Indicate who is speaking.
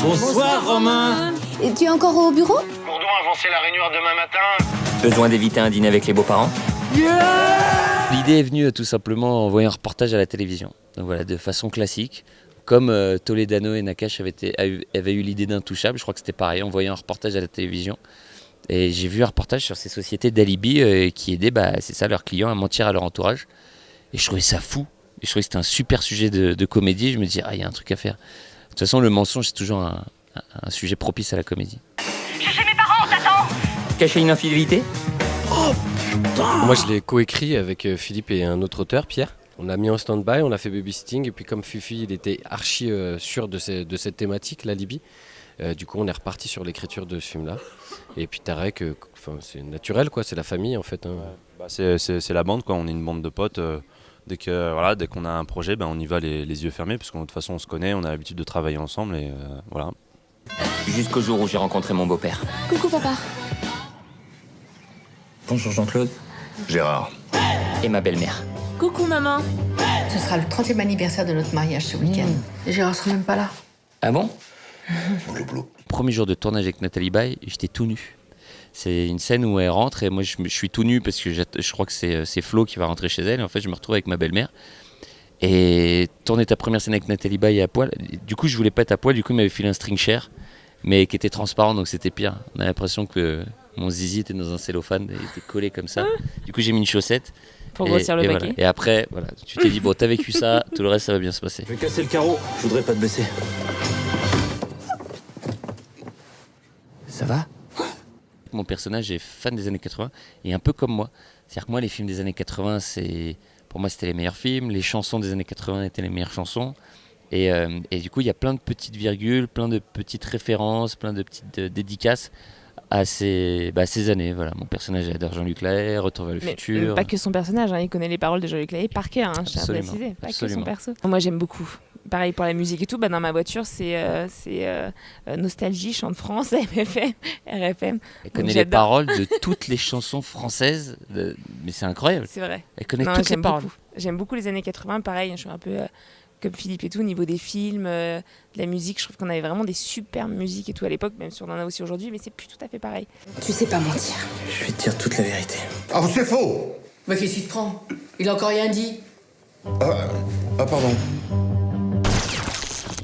Speaker 1: Bonsoir Romain.
Speaker 2: Et tu es encore au bureau?
Speaker 3: Bourdon a avancé la réunion à demain matin.
Speaker 1: Besoin d'éviter un dîner avec les beaux-parents?
Speaker 4: L'idée est venue tout simplement en voyant un reportage à la télévision. Donc voilà, de façon classique. Comme Toledano et Nakache avaient eu l'idée d'Intouchable, je crois que c'était pareil, en voyant un reportage à la télévision. Et j'ai vu un reportage sur ces sociétés d'alibi qui aidaient, c'est ça, leurs clients à mentir à leur entourage. Et je trouvais ça fou. Et je trouvais que c'était un super sujet de comédie. Je me dis, il y a un truc à faire. De toute façon, le mensonge, c'est toujours un sujet propice à la comédie.
Speaker 5: Cherchez mes parents, t'attends.
Speaker 1: Cacher une infidélité?
Speaker 6: Moi, je l'ai coécrit avec Philippe et un autre auteur, Pierre. On l'a mis en stand-by, on a fait babysitting. Et puis comme Fufi, il était archi sûr de cette thématique, la Libye. Du coup, on est reparti sur l'écriture de ce film-là. Et puis Tarek, c'est naturel, quoi. C'est la famille, en fait. Hein.
Speaker 7: C'est la bande, quoi. On est une bande de potes. Dès qu'on a un projet, on y va les yeux fermés, parce que de toute façon, on se connaît, on a l'habitude de travailler ensemble. Et voilà.
Speaker 1: Jusqu'au jour où j'ai rencontré mon beau-père.
Speaker 2: Coucou papa.
Speaker 1: Bonjour Jean-Claude.
Speaker 8: Gérard.
Speaker 1: Et ma belle-mère.
Speaker 5: Coucou maman.
Speaker 9: Ce sera le 30e anniversaire de notre mariage ce week-end. Et Gérard sera même pas là.
Speaker 1: Ah bon?
Speaker 4: Premier jour de tournage avec Nathalie Baye, j'étais tout nu. C'est une scène où elle rentre et moi je suis tout nu parce que je crois que c'est Flo qui va rentrer chez elle. Et en fait, je me retrouve avec ma belle-mère. Et tourner ta première scène avec Nathalie Baye à poil. Du coup, je voulais pas être à poil. Du coup, il m'avait filé un string cher, mais qui était transparent, donc c'était pire. On a l'impression que mon zizi était dans un cellophane, il était collé comme ça. Du coup, j'ai mis une chaussette.
Speaker 5: Pour grossir le paquet.
Speaker 4: Voilà. Et après, voilà, tu t'es dit, bon, t'as vécu ça, tout le reste, ça va bien se passer.
Speaker 8: Je vais casser le carreau, je voudrais pas te blesser.
Speaker 1: Ça va?
Speaker 4: Mon personnage est fan des années 80 et un peu comme moi. C'est-à-dire que moi, les films des années 80, pour moi, c'était les meilleurs films. Les chansons des années 80 étaient les meilleures chansons. Et du coup, il y a plein de petites virgules, plein de petites références, plein de petites dédicaces à ces années. Voilà, mon personnage adore Jean-Luc Lahaye, Retour vers le futur.
Speaker 5: Pas que son personnage, il connaît les paroles de Jean-Luc Lahaye par cœur, je tiens à préciser. Pas que son perso. Moi, j'aime beaucoup. Pareil pour la musique et tout, dans ma voiture, c'est Nostalgie, Chant de France, RFM.
Speaker 4: Elle connaît les paroles de toutes les chansons françaises, mais c'est incroyable.
Speaker 5: C'est vrai.
Speaker 4: Elle connaît toutes les paroles.
Speaker 5: J'aime beaucoup les années 80, pareil, je suis un peu comme Philippe et tout, au niveau des films, de la musique, je trouve qu'on avait vraiment des super musiques et tout à l'époque, même si on en a aussi aujourd'hui, mais c'est plus tout à fait pareil.
Speaker 9: Tu sais pas mentir.
Speaker 8: Je vais te dire toute la vérité.
Speaker 10: Ah, c'est faux!
Speaker 9: Mais qu'est-ce qu'il te prend? Il a encore rien dit.
Speaker 10: Ah, pardon.